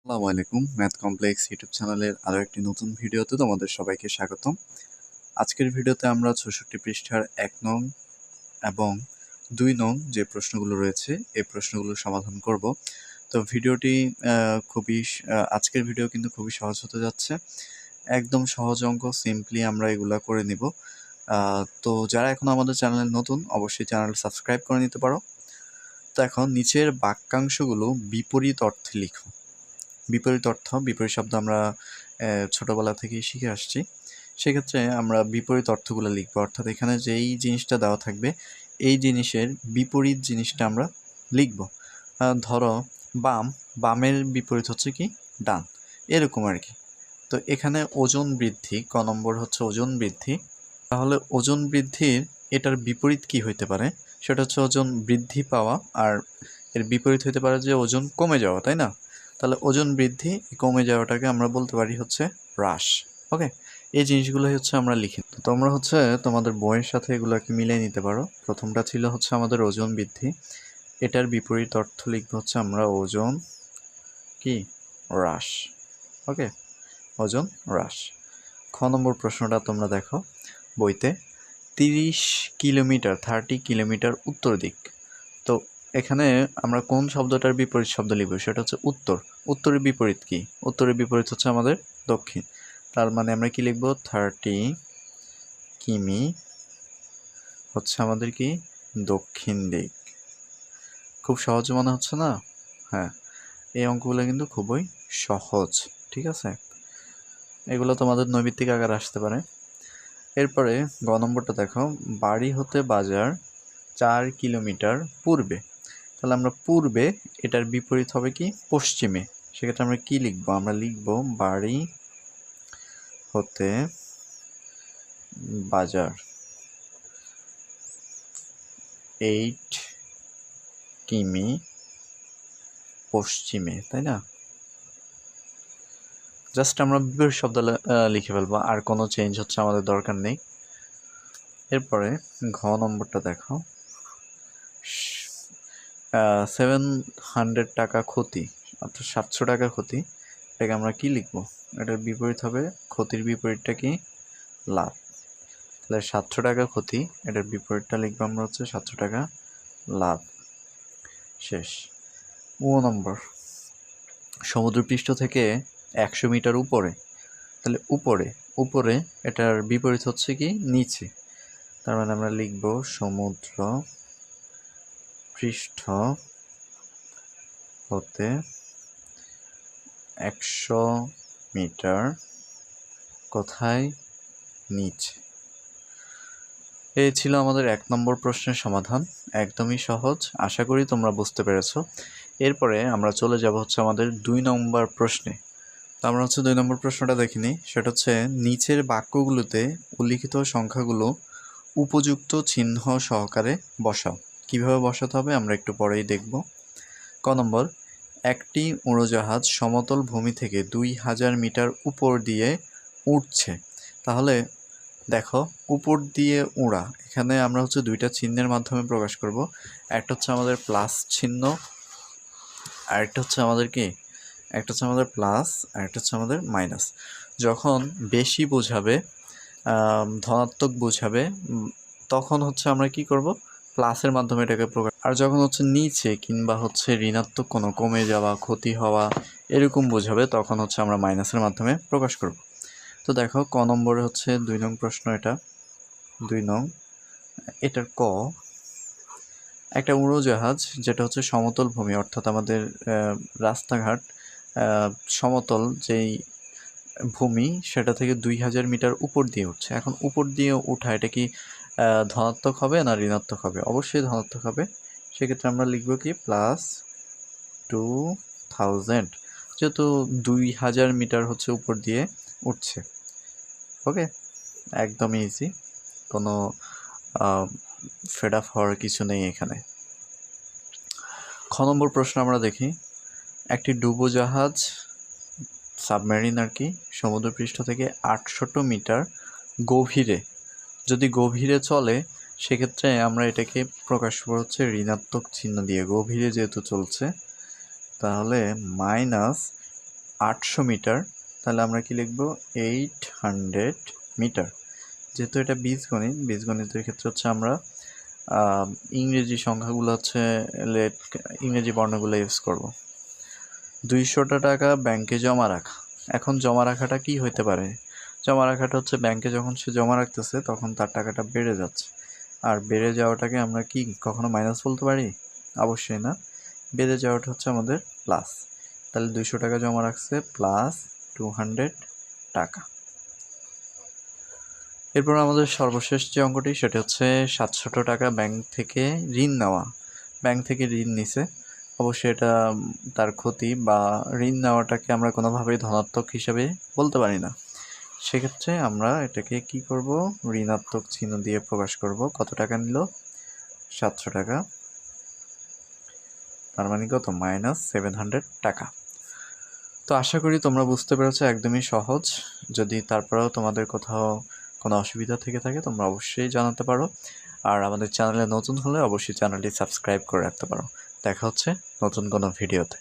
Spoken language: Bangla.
আসসালামু আলাইকুম, ম্যাথ কমপ্লেক্স ইউটিউব চ্যানেলের আরও একটি নতুন ভিডিওতে তোমাদের সবাইকে স্বাগতম। আজকের ভিডিওতে আমরা ৬৬ পৃষ্ঠার ১ নং এবং ২ নং যে প্রশ্নগুলো রয়েছে এই প্রশ্নগুলোর সমাধান করব। তো ভিডিওটি আজকের ভিডিও কিন্তু খুবই সহজ হতে যাচ্ছে। একদম সহজ অঙ্ক, সিম্পলি আমরা এগুলা করে নিব। তো যারা এখন আমাদের চ্যানেলে নতুন অবশ্যই চ্যানেল সাবস্ক্রাইব করে নিতে পারো। তো এখন নিচের বাক্যাংশগুলো বিপরীত অর্থে লিখো। বিপরীত শব্দ আমরা ছোটোবেলা থেকেই শিখে আসছি। সেক্ষেত্রে আমরা বিপরীত অর্থগুলো লিখবো, অর্থাৎ এখানে যেই জিনিসটা দেওয়া থাকবে এই জিনিসের বিপরীত জিনিসটা আমরা লিখব। ধরো বামের বিপরীত হচ্ছে কি ডান, এরকম আর কি। তো এখানে ওজন বৃদ্ধি, ক নম্বর হচ্ছে ওজন বৃদ্ধি। তাহলে ওজন বৃদ্ধির এটার বিপরীত কি হইতে পারে? সেটা হচ্ছে ওজন বৃদ্ধি পাওয়া, আর এর বিপরীত হইতে পারে যে ওজন কমে যাওয়া, তাই না? তাহলে ওজন বৃদ্ধি, কমে যাওয়াটাকে আমরা বলতে পারি হচ্ছে হ্রাস। ওকে, এই জিনিসগুলো হচ্ছে আমরা লিখি। তো তোমরা হচ্ছে তোমাদের বইয়ের সাথে এগুলোকে মিলিয়ে নিতে পারো। প্রথমটা ছিল হচ্ছে আমাদের ওজন বৃদ্ধি, এটার বিপরীত অর্থ লিখব হচ্ছে আমরা ওজন কি হ্রাস। ওকে, ওজন হ্রাস। খ নম্বর প্রশ্নটা তোমরা দেখো বইতে, 30 কিলোমিটার উত্তর দিক। তো এখানে আমরা কোন শব্দটার বিপরীত শব্দ লিখব? সেটা হচ্ছে উত্তর। উত্তরের বিপরীত কি? উত্তরের বিপরীত হচ্ছে আমাদের দক্ষিণ। তার মানে আমরা কি লিখব? 30 কিমি হচ্ছে আমাদের কি দক্ষিণ দিক। খুব সহজ মনে হচ্ছে না? হ্যাঁ, এই অঙ্কগুলো কিন্তু খুবই সহজ, ঠিক আছে? এগুলো তোমাদের নৈমিত্তিক আকার আসতে পারে। এরপরে গ নম্বরটা দেখো, বাড়ি হতে বাজার 4 কিলোমিটার পূর্বে। তাহলে আমরা পূর্বে, এটার বিপরীত হবে কি পশ্চিমে। সেক্ষেত্রে আমরা কি লিখব? আমরা লিখব বাড়ি হতে বাজার 8 কিমি পশ্চিমে, তাই না? জাস্ট আমরা বিপরীত শব্দ লিখে ফেলবো, আর কোনো চেঞ্জ হচ্ছে আমাদের দরকার নেই। এরপরে ঘ নম্বরটা দেখো, 700 টাকা ক্ষতি, অর্থাৎ 700 টাকা ক্ষতি। এটাকে আমরা কি লিখবো? এটার বিপরীত হবে, ক্ষতির বিপরীতটা কি? লাভ। তাহলে 700 টাকা ক্ষতি, এটার বিপরীতটা লিখবো আমরা হচ্ছে 700 টাকা লাভ। শেষ। ও নম্বর, সমুদ্রপৃষ্ঠ থেকে 100 মিটার উপরে। তাহলে উপরে এটার বিপরীত হচ্ছে কি নিচে। তার মানে আমরা লিখবো সমুদ্র পৃষ্ঠ হতে 100 মিটার কোথায়? নিচে। এই ছিল আমাদের 1 নম্বর প্রশ্নের সমাধান। একদমই সহজ, আশা করি তোমরা বুঝতে পেরেছো। এরপরে আমরা চলে যাব হচ্ছে আমাদের 2 নম্বর প্রশ্নে। তো আমরা হচ্ছে 2 নম্বর প্রশ্নটা দেখিনি। সেটা হচ্ছে নিচের বাক্যগুলোতে উল্লিখিত সংখ্যাগুলো উপযুক্ত চিহ্ন সহকারে বসাও। কিভাবে বসাতে হবে আমরা একটু পরেই দেখব। ক নম্বর, একটি উড়োজাহাজ সমতল ভূমি থেকে 2000 মিটার উপর দিয়ে উঠছে। তাহলে দেখো, উপর দিয়ে উড়া, এখানে আমরা হচ্ছে দুইটা চিহ্নের মাধ্যমে প্রকাশ করব। একটা হচ্ছে আমাদের প্লাস চিহ্ন, আর একটা হচ্ছে আমাদের কি, একটা হচ্ছে আমাদের প্লাস, আর একটা হচ্ছে আমাদের মাইনাস। যখন বেশি বোঝাবে, ধনাত্মক বোঝাবে, তখন হচ্ছে আমরা কি করব? প্লাসের মাধ্যমে এটাকে প্রকাশ। আর যখন হচ্ছে নিচে কিংবা হচ্ছে ঋণাত্মক কোনো, কমে যাওয়া, ক্ষতি হওয়া এরকম বোঝাবে, তখন হচ্ছে আমরা মাইনাসের মাধ্যমে প্রকাশ করব। তো দেখো ক নম্বরে হচ্ছে 2 নং প্রশ্ন, এটা 2 নং, এটার ক, একটা উড়োজাহাজ যেটা হচ্ছে সমতল ভূমি, অর্থাৎ আমাদের রাস্তাঘাট সমতল যেই ভূমি সেটা থেকে 2000 মিটার উপর দিয়ে উঠছে। এখন উপর দিয়ে ওঠা, এটা কি ধনাত্মক হবে না ঋণাত্মক হবে? অবশ্যই ধনাত্মক হবে। সেক্ষেত্রে আমরা লিখব কি প্লাস 2000, যেহেতু 2000 মিটার হচ্ছে উপর দিয়ে উঠছে। ওকে, একদম ইজি, কোনো ফেড আপ হওয়ার কিছু নেই এখানে। খ নম্বর প্রশ্ন আমরা দেখি, একটি ডুবোজাহাজ, সাবমেরিন আর কি, সমুদ্রপৃষ্ঠ থেকে 800 মিটার গভীরে, যদি গভীরে চলে সেক্ষেত্রে আমরা এটাকে প্রকাশ করব হচ্ছে ঋণাত্মক চিহ্ন দিয়ে। গভীরে যেহেতু চলছে, তাহলে 800 মিটার, তাহলে আমরা কি লিখব 800 মিটার। যেহেতু এটা বীজগণিতের ক্ষেত্রে হচ্ছে আমরা ইংরেজি সংখ্যাগুলো হচ্ছে ইংরেজি বর্ণগুলো ইউজ করব। 200 টাকা ব্যাংকে জমা রাখা। এখন জমা রাখাটা কি হইতে পারে? জমা রাখাটা হচ্ছে ব্যাংকে যখন সে জমা রাখতেছে তখন তার টাকাটা বেড়ে যাচ্ছে, আর বেড়ে যাওয়াটাকে আমরা কি কখনো মাইনাস বলতে পারি? অবশ্যই না। বেড়ে যাওয়াটা হচ্ছে আমাদের প্লাস। তাহলে 200 টাকা জমা রাখছে প্লাস 200 টাকা। এরপর আমাদের সর্বশেষ যে অঙ্কটি সেটা হচ্ছে 700 টাকা ব্যাংক থেকে ঋণ নেওয়া। ব্যাংক থেকে ঋণ নিছে, অবশ্যই এটা তার ক্ষতি, বা ঋণ নেওয়াটাকে আমরা কোনোভাবেই ধনাত্মক হিসাবে বলতে পারি না। সেক্ষেত্রে আমরা এটাকে কি করব? ঋণাত্মক চিহ্ন দিয়ে প্রকাশ করব। কত টাকা নিল? 700 টাকা, তার মানে কত? -700 টাকা। তো আশা করি তোমরা বুঝতে পেরেছো, একদমই সহজ। যদি তারপরেও তোমাদের কোথাও কোনো অসুবিধা থেকে থাকে তোমরা অবশ্যই জানাতে পারো, আর আমাদের চ্যানেলে নতুন হলে অবশ্যই চ্যানেলটি সাবস্ক্রাইব করে রাখতে পারো। দেখা হচ্ছে নতুন কোনো ভিডিওতে।